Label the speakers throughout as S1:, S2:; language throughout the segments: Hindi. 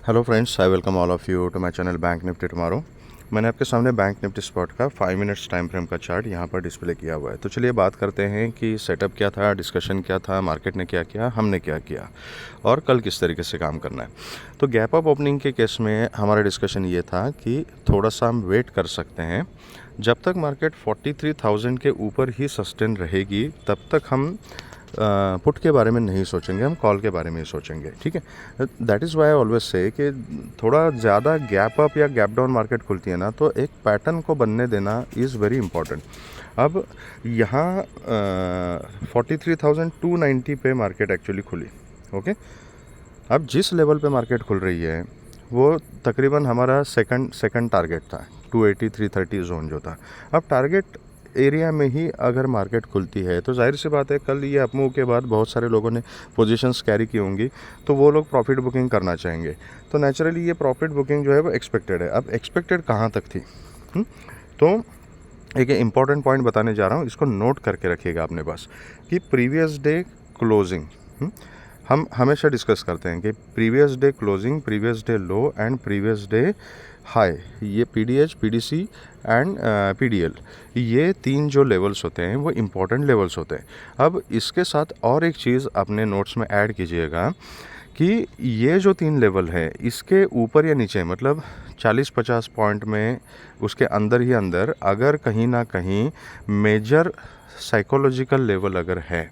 S1: Hello friends, I welcome all of you to my channel Bank Nifty tomorrow. मैंने आपके सामने बैंक निफ्टी स्पॉट का 5 मिनट्स टाइम फ्रेम का चार्ट यहाँ पर डिस्प्ले किया हुआ है। तो चलिए बात करते हैं कि सेटअप क्या था, डिस्कशन क्या था, मार्केट ने क्या किया, हमने क्या किया और कल किस तरीके से काम करना है। तो गैप अप ओपनिंग के केस में हमारा डिस्कशन ये था कि थोड़ा सा हम वेट कर सकते हैं। जब तक मार्केट 43,000 के ऊपर ही सस्टेन रहेगी तब तक हम पुट के बारे में नहीं सोचेंगे, हम कॉल के बारे में ही सोचेंगे। ठीक है, that is Y I always say कि थोड़ा ज़्यादा गैप अप या गैप डाउन मार्केट खुलती है ना, तो एक पैटर्न को बनने देना इज़ वेरी इंपॉर्टेंट। अब यहाँ 43,290 पे मार्केट एक्चुअली खुली। ओके, अब जिस लेवल पे मार्केट खुल रही है वो तकरीबन हमारा सेकंड टारगेट था, 280 330 जोन जो था। अब टारगेट एरिया में ही अगर मार्केट खुलती है तो जाहिर सी बात है कल ये अपमूव के बाद बहुत सारे लोगों ने पोजीशंस कैरी की होंगी, तो वो लोग प्रॉफिट बुकिंग करना चाहेंगे। तो नेचुरली ये प्रॉफिट बुकिंग जो है वो एक्सपेक्टेड है। अब एक्सपेक्टेड कहाँ तक थी? तो एक इंपॉर्टेंट पॉइंट बताने जा रहा हूँ, इसको नोट करके रखिएगा अपने पास कि प्रीवियस डे क्लोजिंग हम हमेशा डिस्कस करते हैं कि previous day closing, previous day low and previous day high, ये पीडीएच, पीडीसी एंड पीडीएल, ये तीन जो लेवल्स होते हैं वो इम्पॉर्टेंट लेवल्स होते हैं। अब इसके साथ और एक चीज़ अपने नोट्स में ऐड कीजिएगा कि ये जो तीन लेवल है इसके ऊपर या नीचे, मतलब 40-50 पॉइंट में उसके अंदर ही अंदर अगर कहीं ना कहीं मेजर साइकोलॉजिकल लेवल अगर है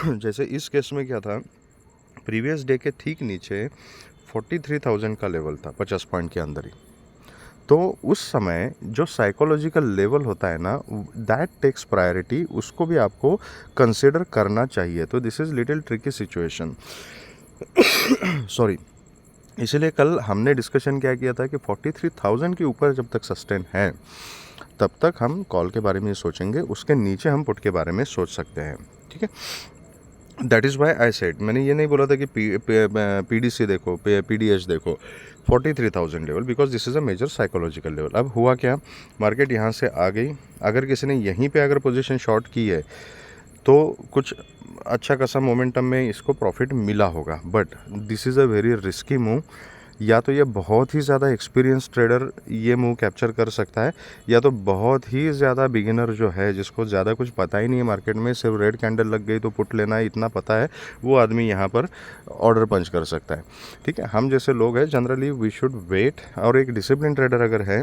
S1: जैसे इस केस में क्या था, प्रीवियस डे के ठीक नीचे 43,000 का लेवल था 50 पॉइंट के अंदर ही। तो उस समय जो साइकोलॉजिकल लेवल होता है ना, दैट टेक्स प्रायोरिटी, उसको भी आपको कंसिडर करना चाहिए। तो this is little tricky situation sorry. इसलिए कल हमने डिस्कशन क्या किया था कि 43,000 के ऊपर जब तक सस्टेन है तब तक हम कॉल के बारे में सोचेंगे, उसके नीचे हम पुट के बारे में सोच सकते हैं। ठीक है, that is Y I said, मैंने ये नहीं बोला था कि पीडीसी देखो, पीडीएच देखो 43,000 level, because this is a major psychological level. अब हुआ क्या, मार्केट यहाँ से आ गई, अगर किसी ने यहीं पे अगर पोजीशन शॉर्ट की है तो कुछ अच्छा खासा मोमेंटम में इसको प्रॉफिट मिला होगा, but this is a very risky move. या तो ये बहुत ही ज़्यादा एक्सपीरियंस ट्रेडर ये मूव कैप्चर कर सकता है, या तो बहुत ही ज़्यादा बिगिनर जो है जिसको ज़्यादा कुछ पता ही नहीं है मार्केट में, सिर्फ रेड कैंडल लग गई तो पुट लेना है इतना पता है, वो आदमी यहाँ पर ऑर्डर पंच कर सकता है। ठीक है, हम जैसे लोग हैं जनरली वी शुड वेट, और एक डिसिप्लिन ट्रेडर अगर है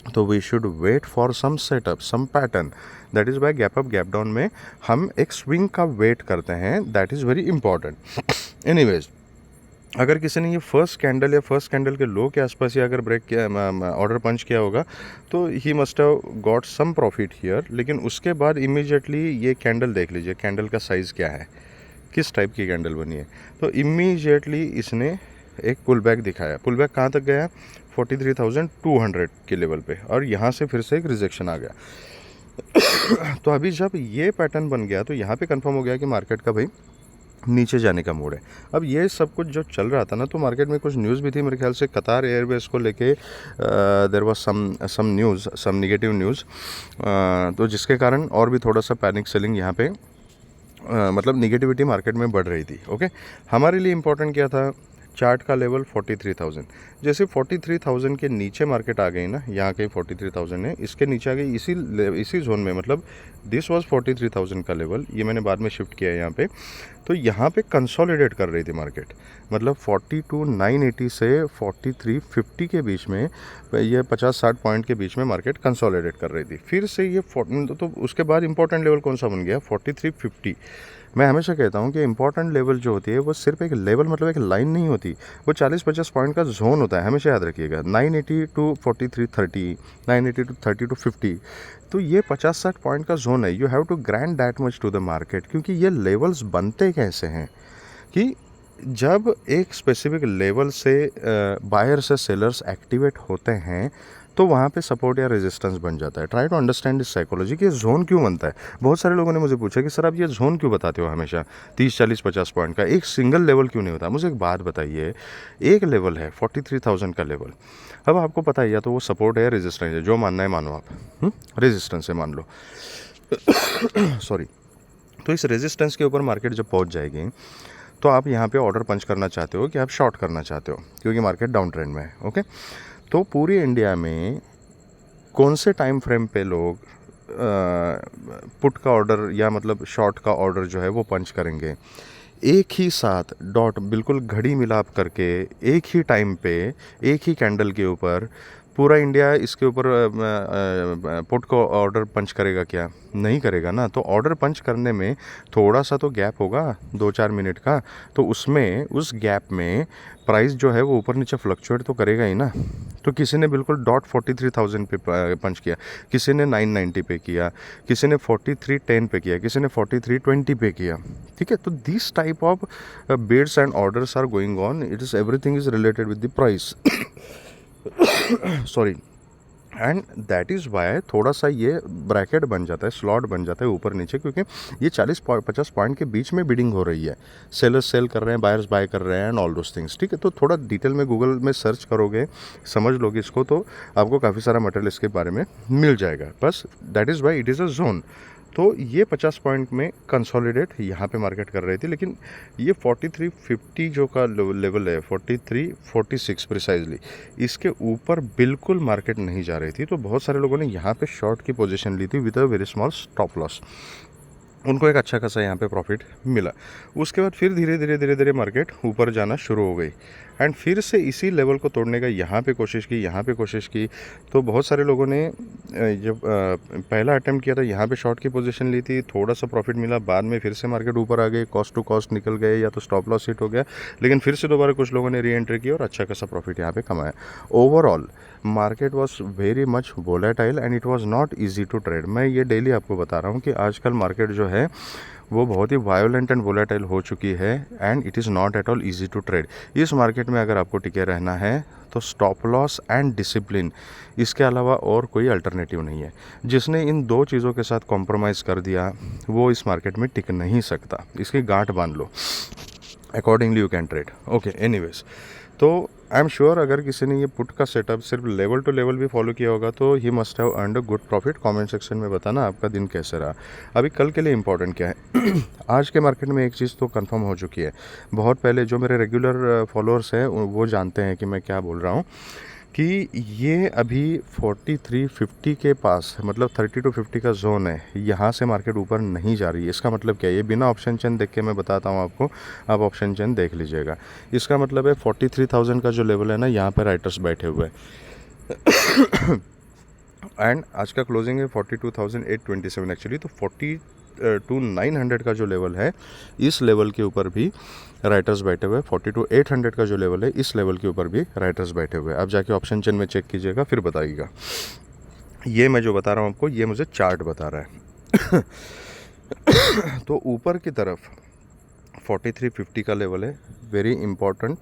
S1: तो we should wait for some setup, some pattern. That is why gap up gap down में हम एक स्विंग का वेट करते हैं, that is very important. Anyways, अगर किसी ने ये फर्स्ट कैंडल या फर्स्ट कैंडल के लो के आसपास ही अगर ब्रेक किया, ऑर्डर पंच किया होगा, तो he must have got some profit here. लेकिन उसके बाद इमीडिएटली ये कैंडल देख लीजिए, कैंडल का साइज़ क्या है, किस टाइप की कैंडल बनी है। तो इमीडिएटली इसने एक पुल बैक दिखाया। पुल बैक कहाँ तक गया? 43,200 के लेवल पे, और यहाँ से फिर से एक रिजेक्शन आ गया तो अभी जब ये पैटर्न बन गया तो यहाँ पे कंफर्म हो गया कि मार्केट का भाई नीचे जाने का मूड है। अब ये सब कुछ जो चल रहा था ना, तो मार्केट में कुछ न्यूज़ भी थी मेरे ख्याल से, कतार एयरवेज को लेके there was some news, some negative news, तो जिसके कारण और भी थोड़ा सा पैनिक सेलिंग यहाँ पे मतलब निगेटिविटी मार्केट में बढ़ रही थी। ओके, हमारे लिए इंपॉर्टेंट क्या था, चार्ट का लेवल 43,000। जैसे 43,000 के नीचे मार्केट आ गई ना, यहाँ कहीं 43,000 है, इसके नीचे आ गई इसी जोन में, मतलब दिस वाज 43,000 का लेवल, ये मैंने बाद में शिफ्ट किया है यहाँ पे। तो यहाँ पे कंसोलिडेट कर रही थी मार्केट, मतलब 42,980 से 4350 के बीच में, ये 50-60 पॉइंट के बीच में मार्केट कंसोलिडेट कर रही थी। फिर से ये तो उसके बाद इंपॉर्टेंट लेवल कौन सा बन गया? 4350। मैं हमेशा कहता हूँ कि इंपॉर्टेंट लेवल जो होती है वो सिर्फ एक लेवल, मतलब एक लाइन नहीं होती, वो 40-50 पॉइंट का जोन होता है, हमेशा याद रखिएगा। 980 टू 4330, 980 टू 30 टू 50, तो ये 50-60 पॉइंट का जोन है। You have to grant that much to the market, क्योंकि ये लेवल्स बनते कैसे हैं कि जब एक स्पेसिफिक लेवल से बायर से सेलर्स एक्टिवेट होते हैं तो वहाँ पे सपोर्ट या रेजिस्टेंस बन जाता है। Try to understand this psychology कि ये जोन क्यों बनता है। बहुत सारे लोगों ने मुझे पूछा कि सर आप ये जोन क्यों बताते हो हमेशा 30, 40, 50 पॉइंट का, एक सिंगल लेवल क्यों नहीं होता? मुझे एक बात बताइए, एक लेवल है 43,000 का लेवल, अब आपको पता है या तो वो सपोर्ट है या रेजिस्टेंस है, जो मानना है मानो आप, रेजिस्टेंस है मान लो सॉरी। तो इस रेजिस्टेंस के ऊपर मार्केट जब पहुँच जाएगी तो आप यहाँ पे ऑर्डर पंच करना चाहते हो कि आप शॉर्ट करना चाहते हो क्योंकि मार्केट डाउन ट्रेंड में है। ओके, तो पूरी इंडिया में कौन से टाइम फ्रेम पे लोग पुट का ऑर्डर या मतलब शॉर्ट का ऑर्डर जो है वो पंच करेंगे? एक ही साथ डॉट बिल्कुल घड़ी मिलाप करके एक ही टाइम पे एक ही कैंडल के ऊपर पूरा इंडिया इसके ऊपर पुट को ऑर्डर पंच करेगा क्या? नहीं करेगा ना। तो ऑर्डर पंच करने में थोड़ा सा तो गैप होगा 2-4 मिनट का, तो उसमें उस गैप में प्राइस जो है वो ऊपर नीचे फ्लक्चुएट तो करेगा ही ना। तो किसी ने बिल्कुल डॉट 43,000 पे पंच किया, किसी ने 990 पे किया, किसी ने 4310 पे किया, किसी ने 4320 पे किया। ठीक है, तो this type of bids and orders are going on, it is everything is related with the price sorry, and that is why थोड़ा सा ये ब्रैकेट बन जाता है, स्लॉट बन जाता है ऊपर नीचे, क्योंकि ये 40-50 पॉइंट के बीच में बिडिंग हो रही है। सेलर्स सेल कर रहे हैं, बायर्स बाय कर रहे हैं एंड ऑल दोस थिंग्स। ठीक है, तो थोड़ा डिटेल में गूगल में सर्च करोगे, समझ लोगे इसको, तो आपको काफ़ी सारा मटेरियल इसके बारे में मिल जाएगा। बस that is why it is a zone. तो ये 50 पॉइंट में कंसोलिडेट यहाँ पे मार्केट कर रही थी, लेकिन ये 4350 जो का लेवल है, 4346 प्रिसाइजली, इसके ऊपर बिल्कुल मार्केट नहीं जा रही थी। तो बहुत सारे लोगों ने यहाँ पे शॉर्ट की पोजीशन ली थी with a very small stop loss. उनको एक अच्छा खासा यहाँ पे प्रॉफिट मिला। उसके बाद फिर धीरे धीरे धीरे धीरे मार्केट ऊपर जाना शुरू हो गई एंड फिर से इसी लेवल को तोड़ने का यहाँ पे कोशिश की, यहाँ पे कोशिश की। तो बहुत सारे लोगों ने जब पहला अटेम्प्ट किया था यहाँ पे शॉर्ट की पोजीशन ली थी, थोड़ा सा प्रॉफिट मिला, बाद में फिर से मार्केट ऊपर आ गई, कॉस्ट टू कॉस्ट निकल गए या तो स्टॉप लॉस हिट हो गया, लेकिन फिर से दोबारा कुछ लोगों ने री एंट्री की और अच्छा खासा प्रॉफिट यहाँ पे कमाया। Overall market was very much volatile and it was not easy to trade. मैं ये डेली आपको बता रहा हूँ कि आजकल मार्केट जो है वो बहुत ही वायोलेंट एंड वोलेटाइल हो चुकी है and it is not at all easy to trade. इस मार्केट में अगर आपको टिके रहना है तो स्टॉप लॉस एंड डिसिप्लिन, इसके अलावा और कोई अल्टरनेटिव नहीं है। जिसने इन दो चीज़ों के साथ कॉम्प्रोमाइज़ कर दिया वो इस मार्केट में टिक नहीं सकता। इसकी गांठ बांध लो, accordingly you can trade. Okay, anyways, तो आई एम श्योर अगर किसी ने ये पुट का सेटअप सिर्फ लेवल टू लेवल भी फॉलो किया होगा तो he must have earned a good profit. Comment section में बताना आपका दिन कैसे रहा। अभी कल के लिए इंपॉर्टेंट क्या है आज के मार्केट में एक चीज़ तो कंफर्म हो चुकी है, बहुत पहले जो मेरे रेगुलर फॉलोअर्स हैं वो जानते हैं कि मैं क्या बोल रहा हूँ, कि ये अभी 4350 के पास, मतलब 30 to 50 का जोन है, यहाँ से मार्केट ऊपर नहीं जा रही है। इसका मतलब क्या है? ये बिना ऑप्शन चेन देख के मैं बताता हूँ आपको, आप ऑप्शन चेन देख लीजिएगा। इसका मतलब है 43,000 का जो लेवल है ना, यहाँ पर राइटर्स बैठे हुए हैं एंड आज का क्लोजिंग है 42,827 एक्चुअली। तो 42,900 का जो लेवल है, इस लेवल के ऊपर भी राइटर्स बैठे हुए। 42,800 का जो लेवल है, इस लेवल के ऊपर भी राइटर्स बैठे हुए। आप जाके ऑप्शन चेन में चेक कीजिएगा, फिर बताइएगा। ये मैं जो बता रहा हूँ आपको, ये मुझे चार्ट बता रहा है तो ऊपर की तरफ 4350 का लेवल है, वेरी इंपॉर्टेंट,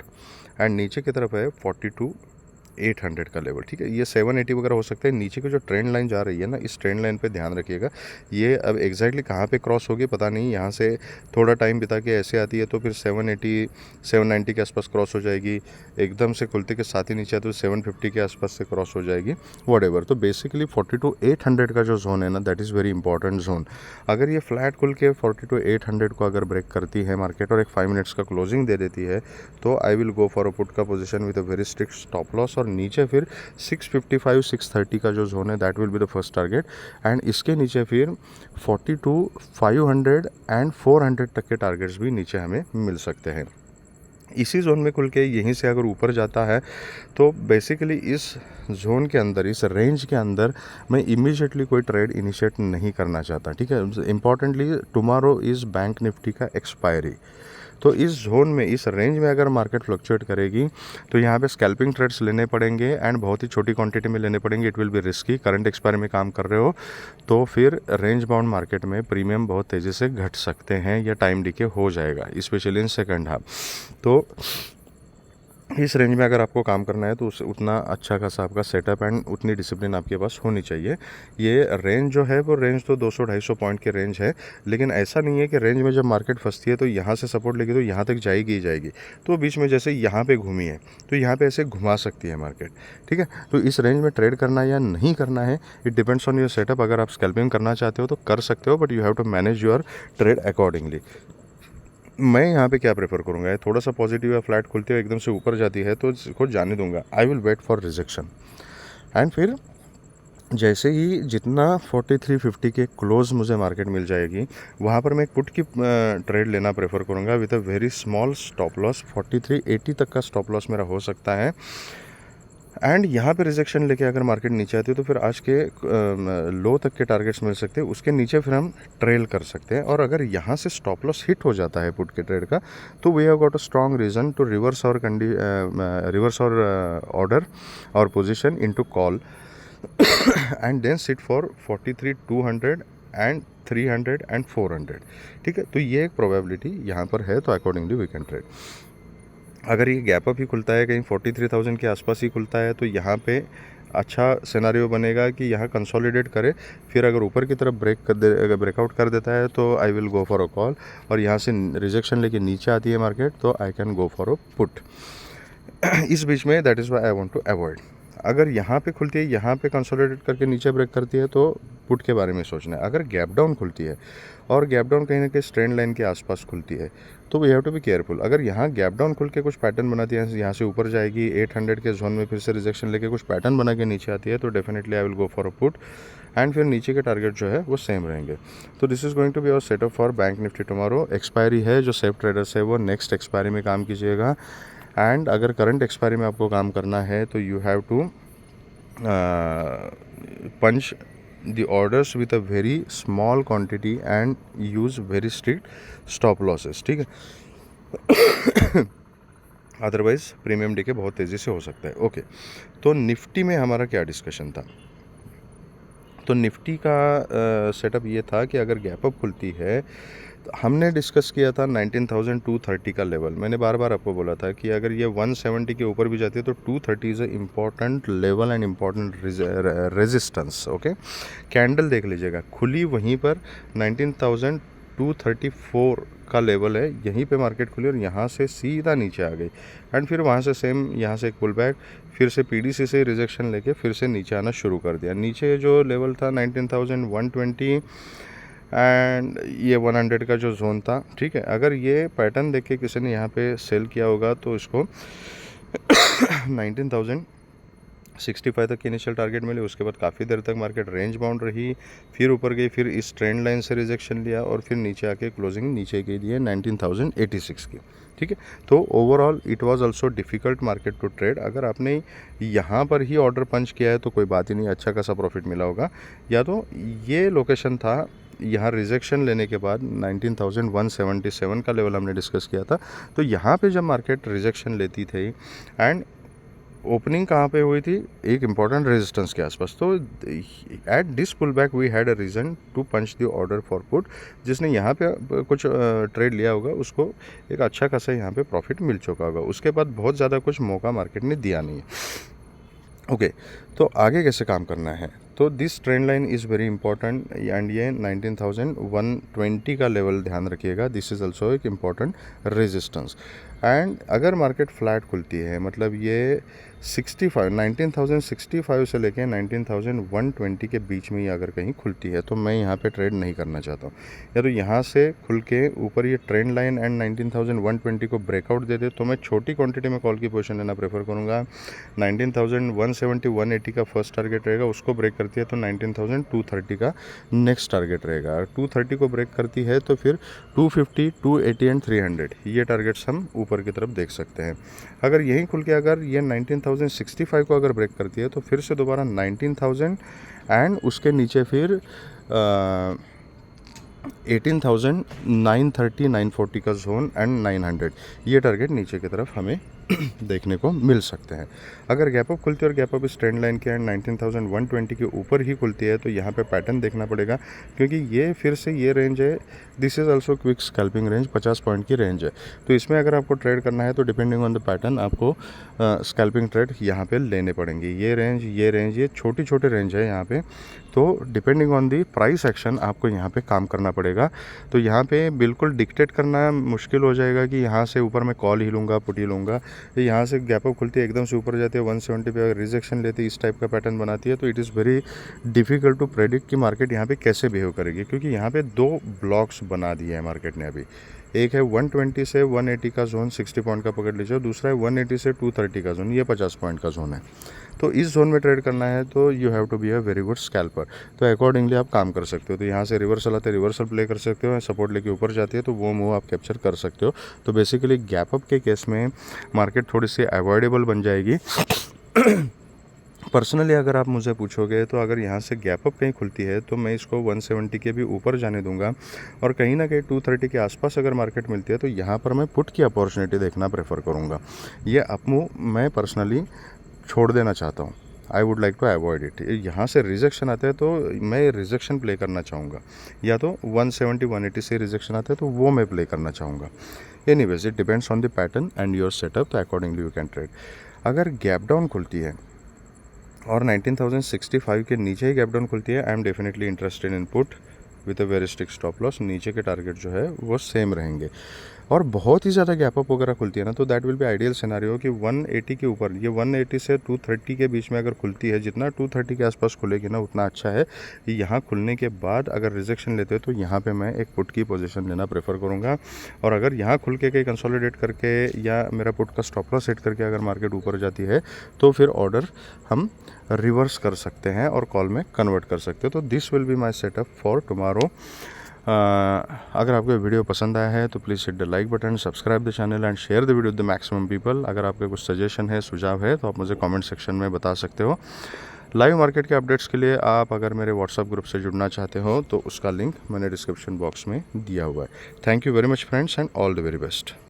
S1: एंड नीचे की तरफ है 42,800 का लेवल। ठीक है, ये 780 वगैरह हो सकता है। नीचे की जो ट्रेंड लाइन जा रही है ना, इस ट्रेंड लाइन पे ध्यान रखिएगा। ये अब एग्जैक्टली कहाँ पे क्रॉस होगी पता नहीं, यहाँ से थोड़ा टाइम बिता के ऐसे आती है तो फिर 780 790 के आसपास क्रॉस हो जाएगी, एकदम से खुलते के साथ ही नीचे आते तो 750 के आसपास से क्रॉस हो जाएगी, व्हाटएवर। तो बेसिकली 42,800 का जो जोन है ना, that is very important zone. अगर ये फ्लैट खुल के 42,800 को अगर ब्रेक करती है मार्केट और एक 5 मिनट्स का क्लोजिंग दे देती है, तो I will go for a put का position with a very strict stop loss. और नीचे फिर 655 630 का जो जोन है, that will be the first target. And इसके नीचे फिर 42,500 एंड 400 तक के टारगेट्स भी नीचे हमें मिल सकते हैं। इसी जोन में खुल के यहीं से अगर ऊपर जाता है तो बेसिकली इस जोन के अंदर, इस रेंज के अंदर मैं इमीडिएटली कोई ट्रेड इनिशिएट नहीं करना चाहता। ठीक है, importantly tomorrow is bank Nifty का एक्सपायरी। तो इस जोन में, इस रेंज में अगर मार्केट फ्लक्चुएट करेगी तो यहाँ पे स्कैल्पिंग ट्रेड्स लेने पड़ेंगे एंड बहुत ही छोटी क्वांटिटी में लेने पड़ेंगे। It will be risky. Current expiry में काम कर रहे हो तो फिर रेंज बाउंड मार्केट में प्रीमियम बहुत तेज़ी से घट सकते हैं या टाइम डिके हो जाएगा, स्पेशली इन सेकंड हाफ। तो इस रेंज में अगर आपको काम करना है तो उतना अच्छा खासा आपका सेटअप एंड उतनी डिसिप्लिन आपके पास होनी चाहिए। ये रेंज जो है वो रेंज तो 200-250 पॉइंट की रेंज है, लेकिन ऐसा नहीं है कि रेंज में जब मार्केट फंसती है तो यहाँ से सपोर्ट लेगी तो यहाँ तक जाएगी ही जाएगी। तो बीच में जैसे यहाँ पे घूमी है तो यहाँ पे ऐसे घुमा सकती है मार्केट। ठीक है, तो इस रेंज में ट्रेड करना या नहीं करना है, it depends on your setup. अगर आप स्कैल्पिंग करना चाहते हो तो कर सकते हो, but you have to manage your trade accordingly. मैं यहाँ पे क्या प्रेफर करूँगा, थोड़ा सा पॉजिटिव या फ्लैट खुलती है एकदम से ऊपर जाती है तो इसको जाने दूंगा, I will wait for rejection. And फिर जैसे ही जितना 4350 के क्लोज मुझे मार्केट मिल जाएगी, वहाँ पर मैं एक पुट की ट्रेड लेना प्रेफर करूँगा with a very small stop loss. 4380 तक का स्टॉप लॉस मेरा हो सकता है। एंड यहाँ पे रिजेक्शन लेके अगर मार्केट नीचे आती है तो फिर आज के लो तक के टारगेट्स मिल सकते हैं, उसके नीचे फिर हम ट्रेल कर सकते हैं। और अगर यहाँ से स्टॉप लॉस हिट हो जाता है पुट के ट्रेड का, तो we have got a strong reason to reverse और ऑर्डर और position into call and then sit for 43,200 and 300 and 400। ठीक है, तो ये एक प्रोबेबिलिटी यहाँ पर है, तो अकॉर्डिंगली वी कैन ट्रेड। अगर ये गैप अप ही खुलता है, कहीं 43,000 के आसपास ही खुलता है, तो यहाँ पे अच्छा सिनारियो बनेगा कि यहाँ कंसोलिडेट करे, फिर अगर ऊपर की तरफ ब्रेकआउट कर देता है तो I will go for a call, और यहाँ से रिजेक्शन लेके नीचे आती है मार्केट तो I can go for a put. इस बीच में that is why I want to avoid. अगर यहाँ पे खुलती है, यहाँ पे कंसोलिडेट करके नीचे ब्रेक करती है तो पुट के बारे में सोचना है। अगर गैप डाउन खुलती है और गैप डाउन कहीं ना कहीं ट्रेंड लाइन के आसपास खुलती है तो we have to be careful. अगर यहाँ गैप डाउन खुल के कुछ पैटर्न बनाती है, यहाँ से ऊपर जाएगी 800 के जोन में, फिर से रिजेक्शन लेके कुछ पैटर्न बना के नीचे आती है, तो definitely I will go for a put. And फिर नीचे के टारगेट जो है वो सेम रहेंगे। तो this is going to be our setup for Bank Nifty tomorrow. Expiry है, जो सेफ ट्रेडर्स है वो नेक्स्ट एक्सपायरी में काम कीजिएगा। एंड अगर करंट एक्सपायरी में आपको काम करना है तो you have to punch the orders with a very small quantity and use very strict stop losses। ठीक है, अदरवाइज प्रीमियम डे के बहुत तेज़ी से हो सकता है। ओके, तो निफ्टी में हमारा क्या डिस्कशन था? तो निफ्टी का सेटअप ये था कि अगर गैप अप खुलती है, तो हमने डिस्कस किया था 19,230 का लेवल। मैंने बार बार आपको बोला था कि अगर ये 170 के ऊपर भी जाती है तो 230 is a important level and important resistance. Okay, candle देख लीजिएगा, खुली वहीं पर 19,234 का लेवल है, यहीं पे मार्केट खुली और यहाँ से सीधा नीचे आ गई। एंड फिर वहाँ से सेम, यहाँ से एक पुल बैक, फिर से पीडीसी से रिजेक्शन लेके फिर से नीचे आना शुरू कर दिया। नीचे जो लेवल था 19,120 एंड ये 100 का जो जोन था। ठीक है, अगर ये पैटर्न देख के किसी ने यहाँ पे सेल किया होगा तो इसको 19,065 तक की इनिशियल टारगेट मिले, उसके बाद काफ़ी देर तक मार्केट रेंज बाउंड रही, फिर ऊपर गई, फिर इस ट्रेंड लाइन से रिजेक्शन लिया और फिर नीचे आके क्लोजिंग नीचे की दी है 19,086 की। ठीक है, तो overall it was also difficult market to trade. अगर आपने यहाँ पर ही ऑर्डर पंच किया है तो कोई बात ही नहीं, अच्छा खासा प्रॉफिट मिला होगा। या तो ये लोकेशन था, यहाँ रिजेक्शन लेने के बाद 19,177 का लेवल हमने डिस्कस किया था, तो यहाँ पे जब मार्केट रिजेक्शन लेती थी एंड ओपनिंग कहाँ पे हुई थी, एक इम्पॉर्टेंट रेजिस्टेंस के आसपास, तो at this pull back we had a reason to punch the order for put. जिसने यहाँ पे कुछ ट्रेड लिया होगा उसको एक अच्छा खासा यहाँ पे प्रॉफिट मिल चुका होगा। उसके बाद बहुत ज़्यादा कुछ मौका मार्केट ने दिया नहीं है। ओके, तो आगे कैसे काम करना है? तो this trend line is very important and ये 19,120 का लेवल ध्यान रखिएगा। दिस इज़ ऑल्सो एक इम्पॉर्टेंट रेजिस्टेंस। एंड अगर मार्केट फ्लैट खुलती है, मतलब ये 19,065 से लेके 19,120 के बीच में ही अगर कहीं खुलती है तो मैं यहाँ पे ट्रेड नहीं करना चाहता हूँ। या तो यहाँ से खुल के ऊपर ये ट्रेंड लाइन एंड 19,120 को ब्रेकआउट दे दे तो मैं छोटी क्वांटिटी में कॉल की पोजीशन लेना प्रेफर करूँगा। 19,170 180 का फर्स्ट टारगेट रहेगा, उसको ब्रेक करती है तो 19,230 का नेक्स्ट टारगेट रहेगा। 230 को ब्रेक करती है तो फिर 250, 280 एंड 300 ये टारगेट्स हम ऊपर की तरफ देख सकते हैं। अगर यहीं खुल के अगर ये 19,065 को अगर ब्रेक करती है तो फिर से दोबारा 19,000 एंड उसके नीचे फिर 18,930 940 का जोन एंड 900 ये टारगेट नीचे की तरफ हमें देखने को मिल सकते हैं। अगर गैप अप खुलती है और गैप अप इस ट्रेंड लाइन के एंड 19,120 के ऊपर ही खुलती है तो यहाँ पे पैटर्न देखना पड़ेगा, क्योंकि ये फिर से ये रेंज है, this is also quick scalping range, 50 point की रेंज है। तो इसमें अगर आपको ट्रेड करना है तो डिपेंडिंग ऑन द पैटर्न आपको स्कैल्पिंग ट्रेड यहाँ पे लेने पड़ेंगे। ये रेंज ये छोटी छोटे रेंज है यहाँ पे, तो depending on the price action आपको यहाँ पे काम करना पड़ेगा। तो यहाँ पे बिल्कुल डिक्टेट करना मुश्किल हो जाएगा कि यहाँ से ऊपर मैं कॉल ही लूँगा, पुट ही लूँगा। यहाँ से गैप अप खुलती है, एकदम से ऊपर जाती है 170 पे, अगर रिजेक्शन लेती है, इस टाइप का पैटर्न बनाती है, तो it is very difficult to predict कि मार्केट यहाँ पे कैसे बिहेव करेगी, क्योंकि यहाँ पे दो ब्लॉक्स बना दिए हैं मार्केट ने अभी। एक है 120 से 180 का जोन 60 पॉइंट का पकड़ लीजिए, और दूसरा है 180 से 230 का जोन, ये 50 पॉइंट का जोन है। तो इस जोन में ट्रेड करना है तो you have to be a very good scalper. तो अकॉर्डिंगली आप काम कर सकते हो। तो यहाँ से रिवर्सल आते हैं, रिवर्सल प्ले कर सकते हो, सपोर्ट लेके ऊपर जाती है तो वो मूव आप कैप्चर कर सकते हो। तो बेसिकली गैप अप के केस में मार्केट थोड़ी सी अवॉइडेबल बन जाएगी। पर्सनली अगर आप मुझे पूछोगे तो अगर यहाँ से गैप अप कहीं खुलती है तो मैं इसको 170 के भी ऊपर जाने दूंगा, और कहीं ना कहीं 230 के आसपास अगर मार्केट मिलती है तो यहाँ पर मैं पुट की अपॉर्चुनिटी देखना प्रेफर करूँगा। ये अप मूव मैं पर्सनली छोड़ देना चाहता हूँ। I would like to avoid it. यहाँ से रिजेक्शन आते हैं तो मैं रिजेक्शन प्ले करना चाहूँगा, या तो 170 180 से रिजेक्शन आते हैं तो वो मैं प्ले करना चाहूँगा। Anyways it depends on the pattern and your setup, तो अकॉर्डिंगली यू कैन ट्रेड। अगर गैप डाउन खुलती है और 19,065 के नीचे ही गैप डाउन खुलती है, I am definitely interested in put with a very strict stop loss. नीचे के टारगेट जो है वो सेम रहेंगे। और बहुत ही ज़्यादा गैप अप वगैरह खुलती है ना, तो that will be ideal scenario कि 180 के ऊपर, ये 180 से 230 के बीच में अगर खुलती है, जितना 230 के आसपास खुलेगी ना उतना अच्छा है। यहाँ खुलने के बाद अगर रिजेक्शन लेते हैं तो यहाँ पे मैं एक पुट की पोजीशन लेना प्रेफर करूँगा। और अगर यहाँ खुल के कहीं कंसोलिडेट करके या मेरा पुट का स्टॉप लॉस सेट करके अगर मार्केट ऊपर जाती है तो फिर ऑर्डर हम रिवर्स कर सकते हैं और कॉल में कन्वर्ट कर सकते हैं। तो this will be my setup for tomorrow. अगर आपको वीडियो पसंद आया है तो please hit the like button, subscribe the channel and share the video with the maximum people. अगर आपके कुछ सजेशन है, सुझाव है तो आप मुझे कमेंट सेक्शन में बता सकते हो। लाइव मार्केट के अपडेट्स के लिए आप अगर मेरे व्हाट्सएप ग्रुप से जुड़ना चाहते हो तो उसका लिंक मैंने डिस्क्रिप्शन बॉक्स में दिया हुआ है। Thank you very much friends and all the very best.